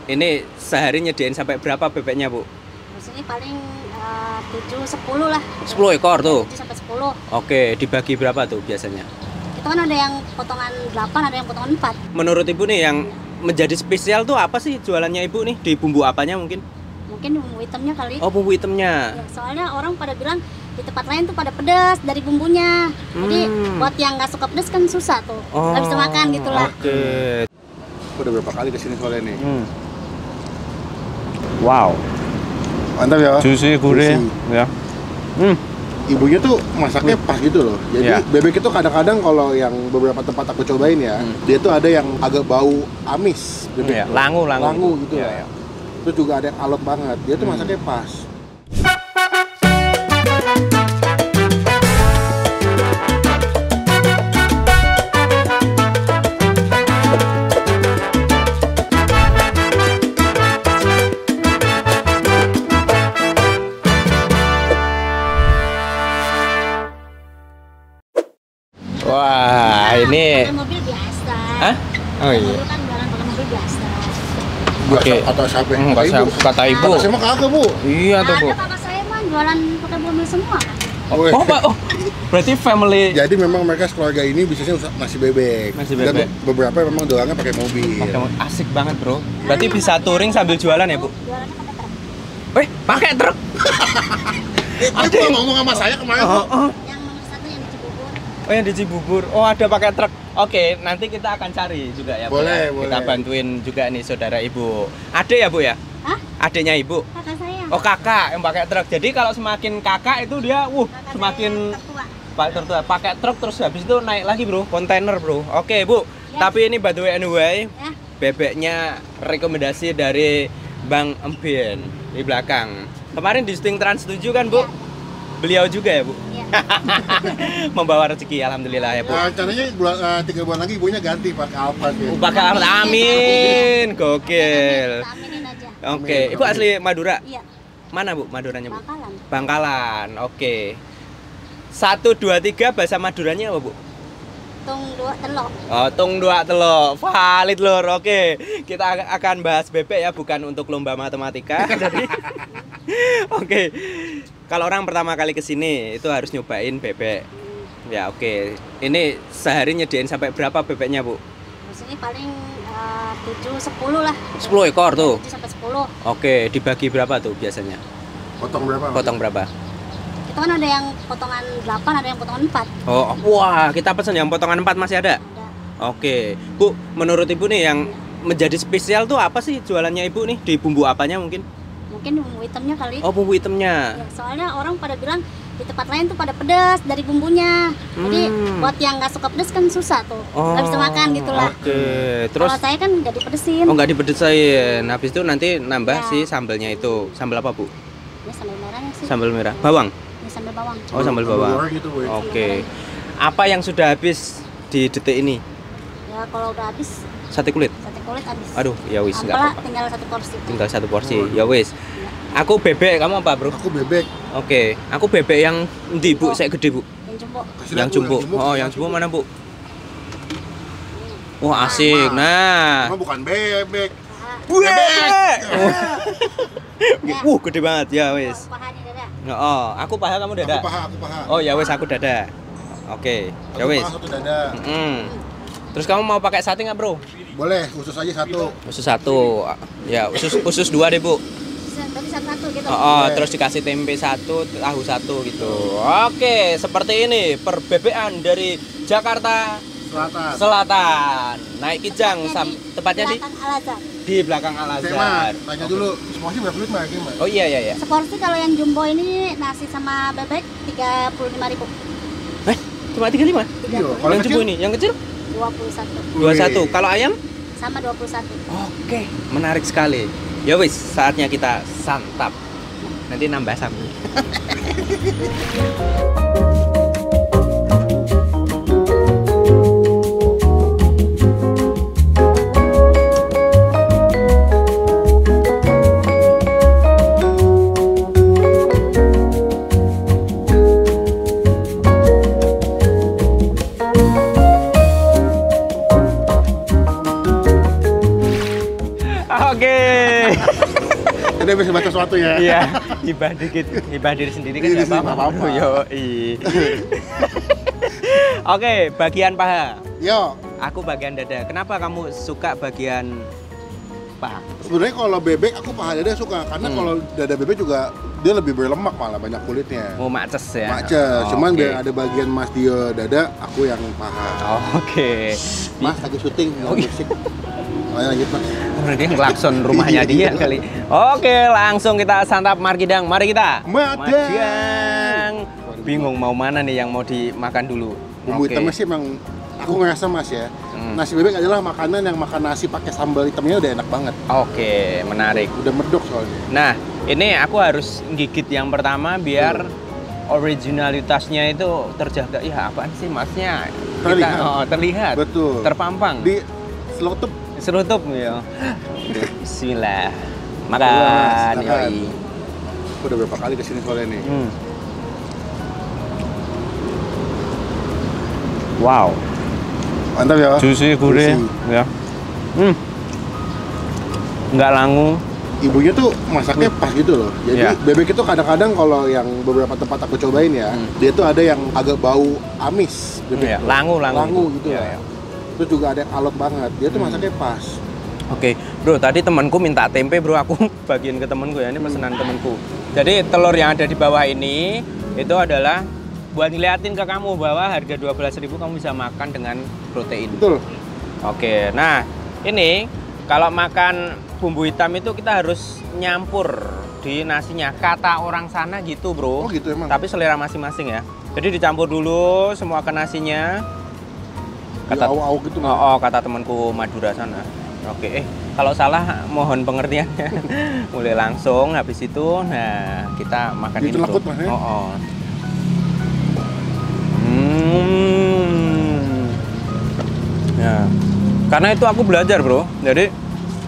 Ini sehari nyediain sampai berapa bebeknya, Bu? Di sini paling 7-10 lah. 10 ekor tuh. 7 sampai 10. Oke, dibagi berapa tuh biasanya? Itu kan ada yang potongan 8, ada yang potongan 4. Menurut Ibu nih yang menjadi spesial tuh apa sih jualannya Ibu nih? Di bumbu apanya mungkin? Mungkin bumbu hitamnya kali. Oh, bumbu hitamnya. Ya, soalnya orang pada bilang di tempat lain tuh pada pedas dari bumbunya. Jadi buat yang nggak suka pedas kan susah tuh. Nggak bisa makan gitu lah. Oke. Udah berapa kali kesini soalnya nih. Wow. Mantap ya. Juicy, gurih. Ya. Ibunya tuh masaknya pas gitu loh. Jadi Ya. bebek itu kadang-kadang kalau yang beberapa tempat aku cobain ya, dia tuh ada yang agak bau amis. Bebek Ya, langu. Langu gitu Ya, lah. ya. Terus juga ada yang alot banget. Dia tuh masaknya pas. Wah, ini. Pakai mobil biasa. Hah? Oh iya. Dulu kan jualan pakai mobil biasa. Oke. Atau siapa? Kata Ibu. Kata saya mah kagak, Bu. Iya tuh, Bu. Ada kakak saya mah jualan pakai mobil semua kan. Oh, Pak. Oh. Berarti family. Jadi memang mereka sekeluarga ini bisnisnya nasi bebek. Nasi Dan bebek. beberapa memang doangnya pakai mobil. Asik banget, Bro. Berarti bisa touring sambil jualan ya, Bu? Jualannya pakai truk. Pakai truk. Ada yang ngomong sama saya kemarin. Yang nomor 1 yang di Cibubur. Oh, yang di Cibubur. Oh, ada pakai truk. Oke, nanti kita akan cari juga ya, Bu. Boleh, Kita boleh. bantuin juga nih saudara Ibu. Adik ya, Bu ya? Hah? Adiknya Ibu. Kakak saya. Oh, kakak yang pakai truk. Jadi kalau semakin kakak itu dia Kakak semakin saya tertua. Pak tertua pakai truk terus habis itu naik lagi, Bro. Kontainer, Bro. Oke, Bu. Ya. Tapi ini by the way anyway, Ya. bebeknya rekomendasi dari Bang Empien di belakang. Kemarin di syuting Trans 7 kan, Bu? Ya. Beliau juga ya, Bu? Iya. Membawa rezeki alhamdulillah ya, Bu. Rencananya 3 bulan lagi ibunya ganti pakai Alphard ya. Pakai Ahmad, amin. Gokil. Kita aminin aja. Oke, Ibu asli Madura? Iya. Mana, Bu, Maduranya, Bu? Bangkalan. Bangkalan. Oke. 1 2 3 bahasa Maduranya apa, Bu? Tung 2 telok. Oh, tung 2 telok. Valid, Lur. Oke. Kita akan bahas bebek ya, bukan untuk lomba matematika. Jadi oke. Kalau orang pertama kali kesini itu harus nyobain bebek. Ya, oke. Ini sehari nyediain sampai berapa bebeknya, Bu? Di sini paling 7-10 lah. 10 ekor tuh. 7 sampai 10. Oke, dibagi berapa tuh biasanya? Potong berapa? Potong berapa? Itu kan ada yang potongan 8, ada yang potongan 4. Oh, wah, kita pesen yang potongan 4 masih ada? Ada. Oke. Bu, menurut Ibu nih yang menjadi spesial tuh apa sih jualannya Ibu nih? Di bumbu apanya mungkin? Mungkin bumbu hitamnya kali. Oh, bumbu hitamnya. Ya, soalnya orang pada bilang di tempat lain tuh pada pedas dari bumbunya. Jadi buat yang nggak suka pedas kan susah tuh. Nggak bisa makan gitu lah. Oke. Terus Kalau saya kan nggak dipedesin. oh, nggak dipedesin. Habis itu nanti nambah Ya. si sambelnya itu. Sambel apa, Bu? Ya sambal merahnya sih. Sambal merah. Bawang. Ya sambal bawang. Oh, sambal bawang. Gitu, Bu. Oke. Apa yang sudah habis di detik ini? Ya kalau udah habis Sate kulit. sate kulit habis. Aduh, ya wis nggak Ampela apa-apa. tinggal 1 porsi. Tinggal 1 porsi. Ya wis. Aku bebek, kamu apa, Bro? Aku bebek. Oke, aku bebek yang ndi, Bu? Saya gede, Bu. Yang jumbo. Kasih Yang aku, jumbo. Oh, yang jumbo mana, Bu? Wah, asik. Nah. Cuma bukan bebek. Bebek. Ya. Gede banget ya, wis. Pahanya dada. Oh, aku paha kamu dada. Aku paha. Oh, ya wis aku dada. Oke, ya Aku wis. paha 1 dada. Terus kamu mau pakai sate nggak, Bro? Boleh, khusus aja 1. Usus 1. Ya, usus 2 deh, Bu. Tadi 1-1 gitu. Oh, terus dikasih tempe 1, tahu 1 gitu. Oke, seperti ini perbebekan dari Jakarta Selatan. Selatan. Naik Kijang tepatnya di belakang Al-Azhar. belakang Al Saya mah Azhar. tanya dulu, semua sih berapa duit mah gimana? Oh iya iya iya. Seporsi kalau yang jumbo ini nasi sama bebek 35.000. Cuma 35. Iya, kalau Yang kecil? jumbo ini, yang kecil 21. 21. Kalau ayam? Sama 21. Oke, menarik sekali. Ya wis, saatnya kita santap. Nanti nambah sambal. Oke, Jadi bisa baca sesuatu ya. Iya, hibah dikit, hibah diri sendiri kan Diri nggak sendiri nggak apa-apa. apa-apa. Yoi. Oke, bagian paha. Yo, Aku bagian dada. Kenapa kamu suka bagian paha? sebenarnya kalau bebek aku paha dada suka karena kalau dada bebek juga dia lebih berlemak malah banyak kulitnya. Mau maces ya? Macet, Oh, cuman oke. biar ada bagian Mas Dio dada, aku yang paha. Oke. Mas lagi syuting, Oh, iya. musik. Ayo lanjut Mas. Berarti ngelakson rumahnya dia kali. Oke, langsung kita santap margidang. Mari kita. Madang. Bingung mau mana nih yang mau dimakan dulu. Bumbu Oke. hitamnya sih emang aku ngerasa Mas ya. Nasi bebek adalah makanan yang makan nasi pakai sambal hitamnya udah enak banget. Oke, menarik. Udah medok soalnya. Nah, ini aku harus gigit yang pertama biar originalitasnya itu terjaga. Ya, apaan sih maksudnya? Terlihat. Terlihat. Betul. Terpampang. Di selotup. Serutup ya. Bismillah. Wah, Makan, silakan. yoi. Aku udah berapa kali kesini soalnya nih. Wow. Mantap ya. Juicy, gurih, Juicy. ya. Nggak langu. Ibunya tuh masaknya pas gitu loh. Jadi Iya. bebek itu kadang-kadang kalau yang beberapa tempat aku cobain ya, dia tuh ada yang agak bau amis. Bebek Iya, tuh. langu gitu Iya, lah. iya. Terus juga ada yang alot banget. Dia tuh masaknya pas. Oke, bro, tadi temanku minta tempe, bro. Aku bagiin ke temanku ya, ini pesanan temanku. Jadi telur yang ada di bawah ini itu adalah buat ngeliatin ke kamu bahwa harga 12.000 kamu bisa makan dengan protein. Betul. Oke, nah ini kalau makan bumbu hitam itu kita harus nyampur di nasinya. Kata orang sana gitu, bro. Oh gitu emang. Tapi selera masing-masing ya. Jadi dicampur dulu semua ke nasinya. Kata au gitu. Oh, kata temanku Madura sana. Oke, kalau salah mohon pengertiannya. Mulai langsung habis itu, nah kita makan ini, bro. Dicelekut, Mas, ya? Oh. Ya. Karena itu aku belajar, bro. Jadi,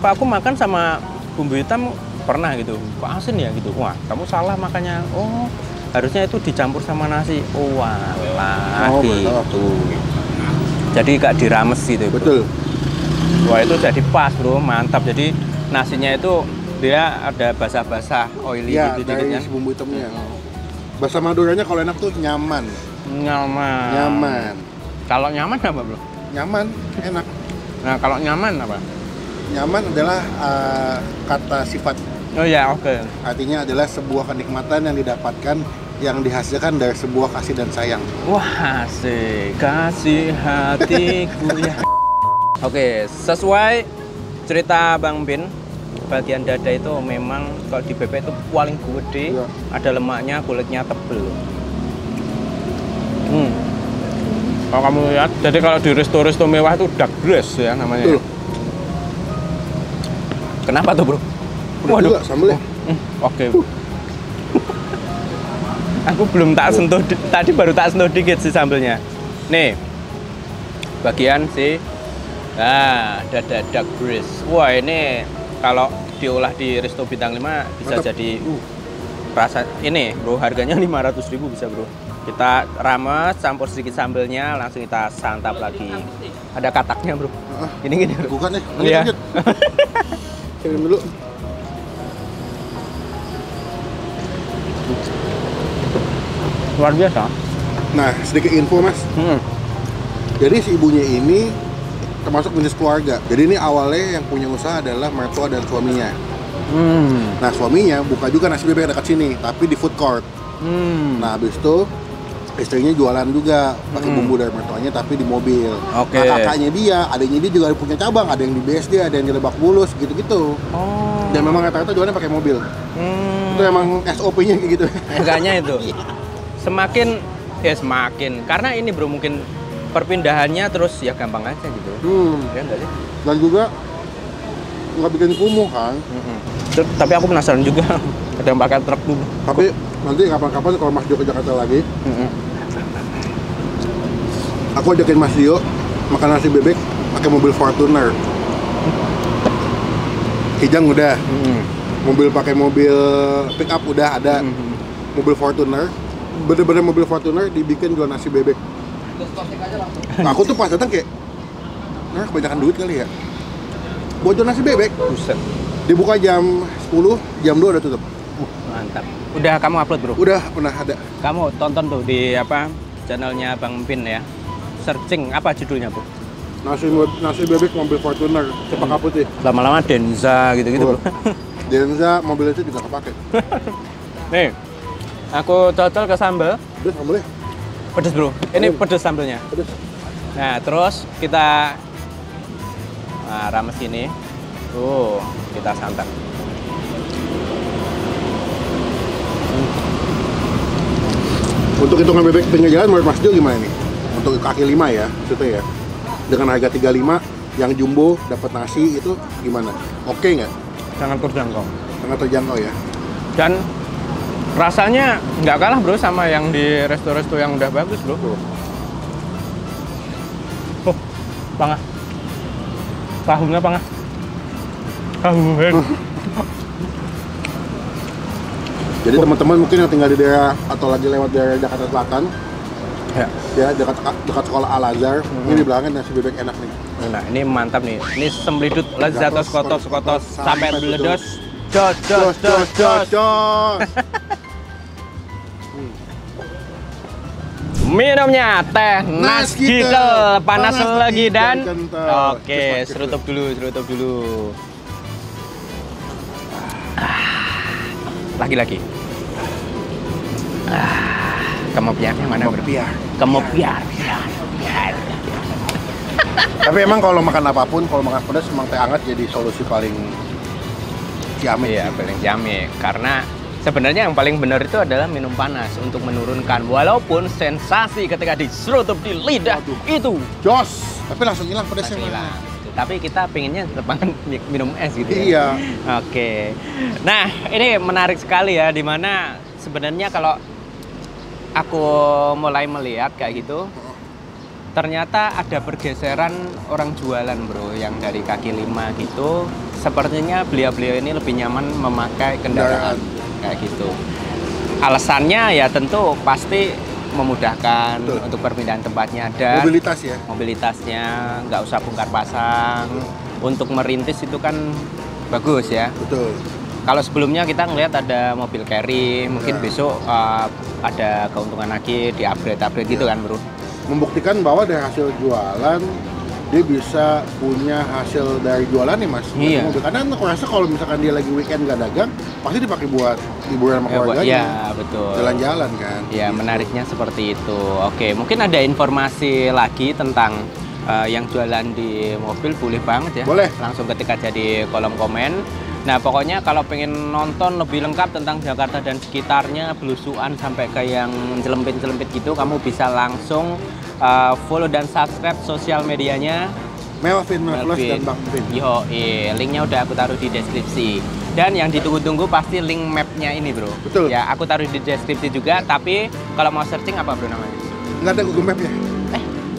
Pak, aku makan sama bumbu hitam pernah gitu. Kok asin ya gitu. Wah, kamu salah makanya. Oh, harusnya itu dicampur sama nasi. Oh, walah, Oh, gitu. Jadi gak dirames gitu, bro. Betul. Wah, itu jadi pas, bro. Mantap. Jadi nasinya itu dia ada basah-basah oily Iya, gitu dari kan. si bumbu hitamnya. Bahasa Maduranya kalau enak tuh nyaman. Nyaman. Nyaman. Kalau nyaman apa, bro? Nyaman, enak. Nah, kalau nyaman apa? Nyaman adalah kata sifat. Oh ya, oke. Artinya adalah sebuah kenikmatan yang didapatkan yang dihasilkan dari sebuah kasih dan sayang. Wah, asik. Kasih hatiku ya. Oke, sesuai cerita Bang Bin, bagian dada itu memang kalau di bebek itu paling gede, Iya. ada lemaknya, kulitnya tebel. Kalau kamu lihat, jadi kalau di resto-resto mewah itu dark dress ya namanya. Betul. Kenapa tuh, bro? Udah juga sambelnya. Oke. Aku belum tak sentuh, tadi baru tak sentuh dikit sih sambelnya. Nih, bagian si dada dark dress. Wah, ini kalau diolah di resto bintang 5 bisa Mantap. jadi rasa ini, bro, harganya 500.000 bisa, bro. Kita rames, campur sedikit sambelnya, langsung kita santap lagi. Ada kataknya, bro. Gini, bro. Bukan nih. Iya. Lanjut. Kirim dulu. Luar biasa. Nah, sedikit info Mas. Jadi si ibunya ini termasuk bisnis keluarga. Jadi ini awalnya yang punya usaha adalah mertua dan suaminya. Nah, suaminya buka juga nasi bebek dekat sini, tapi di food court. Nah, habis itu istrinya jualan juga pakai bumbu dari mertuanya tapi di mobil. Oke. Nah, kakaknya dia, adiknya dia juga punya cabang, ada yang di BSD, ada yang di Lebak Bulus, gitu-gitu. Oh. Dan memang rata-rata jualannya pakai mobil. Itu emang SOP-nya kayak gitu. Harganya itu. Semakin karena ini, bro, mungkin perpindahannya terus ya gampang aja gitu. Ya enggak sih? Dan juga nggak bikin kumuh kan. Tapi aku penasaran juga ada yang pakai truk dulu. Tapi nanti kapan-kapan kalau Mas Dio ke Jakarta lagi, aku ajakin Mas Dio makan nasi bebek pakai mobil Fortuner. Kijang udah, mobil pakai mobil pick up udah ada, mobil Fortuner, bener-bener mobil Fortuner dibikin jual nasi bebek. Nah, aku tuh pas datang kayak, nah kebanyakan duit kali ya, buat jual nasi bebek. Buset. Dibuka jam 10, jam 2 udah tutup. Mantap. Udah kamu upload, Bro? Udah pernah ada. Kamu tonton tuh di apa? Channelnya Bang Pin ya. Searching apa judulnya, Bro? Nasi bebek mobil Fortuner, Cempaka Putih. Lama-lama Denza gitu-gitu, Bro. Denza mobil itu juga kepake. Nih. Aku cocol ke sambal. Pedes sambelnya. Pedes, Bro. Ini pedes sambelnya. Pedes. Nah, terus kita rames ini. Tuh, kita santap. Untuk hitungan bebek pinggir jalan menurut Mas Dio gimana nih? Untuk kaki 5 ya, maksudnya ya. Dengan harga 35 yang jumbo dapat nasi itu gimana? Oke nggak? Sangat terjangkau. Sangat terjangkau ya. Dan rasanya nggak kalah, Bro, sama yang di resto-resto yang udah bagus, Bro. Oh, pangah. Tahunya pangah. Jadi teman-teman mungkin yang tinggal di daerah atau lagi lewat daerah Jakarta Selatan, ya dekat sekolah Al Azhar, ini di belakangnya nasi bebek enak nih. Nah, ini mantap nih. Ini semblidut lezatos kotos sampai meledos. Jos. Minumnya teh Nasgitel panas lagi dan oke, serutup dulu. Lagi. Kemopiar yang mana, Bro? Kemopiar. Tapi emang kalau makan apapun, kalau makan pedas emang teh hangat jadi solusi paling ciamik. Iya, paling ciamik. Karena sebenarnya yang paling benar itu adalah minum panas untuk menurunkan walaupun sensasi ketika diserutup di lidah itu jos, tapi langsung hilang pedasnya. hilang. Tapi kita pengennya tetap minum es gitu ya. Iya. Oke. Nah, ini menarik sekali ya, dimana sebenarnya kalau aku mulai melihat kayak gitu, ternyata ada pergeseran orang jualan, Bro, yang dari kaki 5 gitu. Sepertinya beliau-beliau ini lebih nyaman memakai kendaraan kayak gitu. Alasannya ya tentu pasti memudahkan. Betul. Untuk perpindahan tempatnya dan mobilitasnya nggak usah bongkar pasang. Untuk merintis itu kan bagus ya. Betul. Kalau sebelumnya kita ngelihat ada mobil carry, mungkin besok ada keuntungan lagi di upgrade gitu kan, Bro. Membuktikan bahwa dari hasil jualan dia bisa punya hasil dari jualan nih, Mas. Iya. Karena aku rasa kalau misalkan dia lagi weekend nggak dagang, pasti dipakai buat liburan sama keluarganya. Iya, betul. Jalan-jalan kan. Iya, gitu. Menariknya seperti itu. Oke, mungkin ada informasi lagi tentang yang jualan di mobil, boleh banget ya. Boleh. Langsung ketik aja di kolom komen. Nah, pokoknya kalau pengen nonton lebih lengkap tentang Jakarta dan sekitarnya, belusuan sampai ke yang celempit-celempit gitu, kamu bisa langsung follow dan subscribe sosial medianya Melvin Plus dan Bang Pin. Linknya udah aku taruh di deskripsi. Dan yang ditunggu-tunggu pasti link mapnya ini, Bro. Betul. Ya, aku taruh di deskripsi juga. Tapi kalau mau searching apa, Bro, namanya? Nggak ada Google Map ya?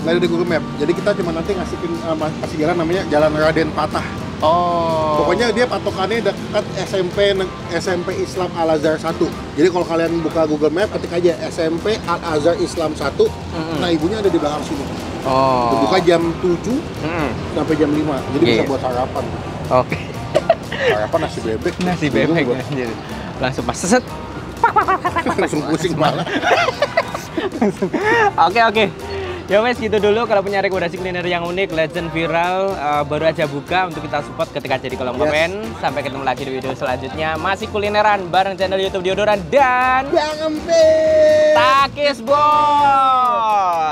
Nggak ada di Google Map. Jadi kita cuma nanti kasih jalan namanya Jalan Raden Patah. Oh. Pokoknya dia patokannya dekat SMP Islam Al Azhar 1. Jadi kalau kalian buka Google Map, ketik aja SMP Al Azhar Islam 1. Nah, ibunya ada di belakang sini. Oh. Buka jam 7 sampai jam 5. Jadi bisa buat sarapan. Oke. Sarapan nasi bebek. Nasi bebek. Langsung pas seset. Langsung pusing malah. Oke. Ya wes gitu dulu. Kalau punya rekomendasi kuliner yang unik, legend, viral, baru aja buka untuk kita support ketika jadi kolom komen. Sampai ketemu lagi di video selanjutnya. Masih kulineran bareng channel YouTube Diodoran dan Bang Empin. Takis Bos.